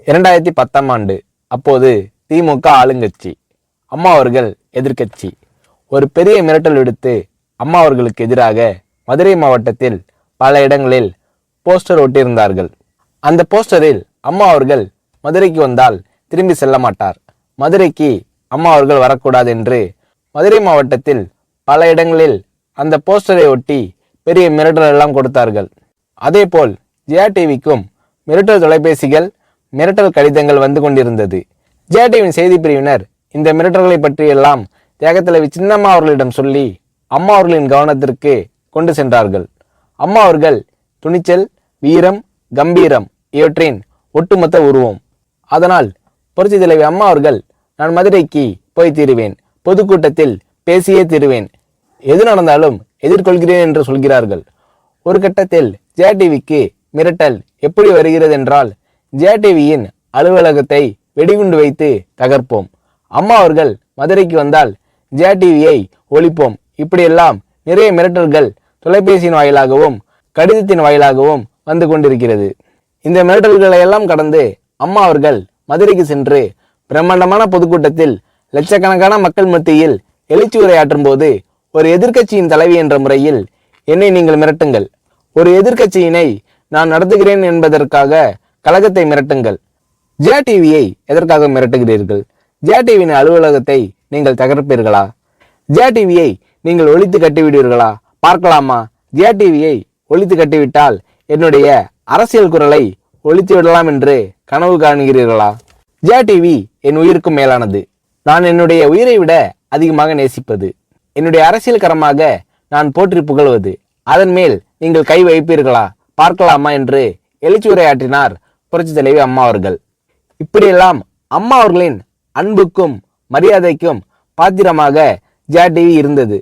2010ஆம் ஆண்டு. அப்போது திமுக ஆளுங்கட்சி, அம்மா அவர்கள் எதிர்க்கட்சி. ஒரு பெரிய மிரட்டல் விடுத்து அம்மா அவர்களுக்கு எதிராக மதுரை மாவட்டத்தில் பல இடங்களில் போஸ்டர் ஒட்டியிருந்தார்கள். அந்த போஸ்டரில் அம்மா அவர்கள் மதுரைக்கு வந்தால் திரும்பி செல்ல மாட்டார், மதுரைக்கு அம்மா அவர்கள் வரக்கூடாது என்று மதுரை மாவட்டத்தில் பல இடங்களில் அந்த போஸ்டரை ஒட்டி பெரிய மிரட்டல் எல்லாம் கொடுத்தார்கள். அதேபோல் ஜெயா டிவிக்கும் மிரட்டல் தொலைபேசிகள், மிரட்டல் கடிதங்கள் வந்து கொண்டிருந்தது. ஜெயா டிவியின் செய்தி பிரிவினர் இந்த மிரட்டல்களை பற்றியெல்லாம் தியாகத்தலைவி சின்னம்மா அவர்களிடம் சொல்லி அம்மா அவர்களின் கவனத்திற்கு கொண்டு சென்றார்கள். அம்மா அவர்கள் துணிச்சல், வீரம், கம்பீரம் இவற்றின் ஒட்டுமொத்த உருவம். அதனால் புரட்சி தலைவி அம்மா அவர்கள், நான் மதுரைக்கு போய் தீருவேன், பொதுக்கூட்டத்தில் பேசியே தீருவேன், எது நடந்தாலும் எதிர்கொள்கிறேன் என்று சொல்கிறார்கள். ஒரு கட்டத்தில் ஜெயா டிவிக்கு மிரட்டல் எப்படி வருகிறது என்றால், ஜெயா டிவியின் அலுவலகத்தை வெடிகுண்டு வைத்து தகர்ப்போம், அம்மா அவர்கள் மதுரைக்கு வந்தால் ஜெயா டிவியை ஒழிப்போம், இப்படியெல்லாம் நிறைய மிரட்டல்கள் தொலைபேசியின் வாயிலாகவும் கடிதத்தின் வாயிலாகவும் வந்து கொண்டிருக்கிறது. இந்த மிரட்டல்களை எல்லாம் கடந்து அம்மா அவர்கள் மதுரைக்கு சென்று பிரம்மாண்டமான பொதுக்கூட்டத்தில் லட்சக்கணக்கான மக்கள் மத்தியில் எழுச்சி உரையாற்றும் போது, ஒரு எதிர்க்கட்சியின் தலைவி என்ற முறையில் என்னை நீங்கள் மிரட்டுங்கள், ஒரு எதிர்க்கட்சியினை நான் நடத்துகிறேன் என்பதற்காக கழகத்தை மிரட்டுங்கள், ஜெயா டிவியை எதற்காக மிரட்டுகிறீர்கள், ஜெயா டிவியின் அலுவலகத்தை நீங்கள் தகர்ப்பீர்களா, ஜெயா டிவியை நீங்கள் ஒழித்து கட்டிவிடுவீர்களா, பார்க்கலாமா, ஜெயா டிவியை ஒழித்து கட்டிவிட்டால் என்னுடைய அரசியல் குரலை ஒழித்து விடலாம் என்று கனவு காணுகிறீர்களா? ஜெயா டிவி என் உயிருக்கும் மேலானது, நான் என்னுடைய உயிரை விட அதிகமாக நேசிப்பது, என்னுடைய அரசியல் கரமாக நான் போற்றி புகழ்வது, அதன் மேல் நீங்கள் கை வைப்பீர்களா, பார்க்கலாமா என்று எழுச்சி உரையாற்றினார் புரட்சி தலைவி அம்மா அவர்கள். இப்படியெல்லாம் அம்மா அவர்களின் அன்புக்கும் மரியாதைக்கும் பாத்திரமாக ஜெயா டிவி இருந்தது.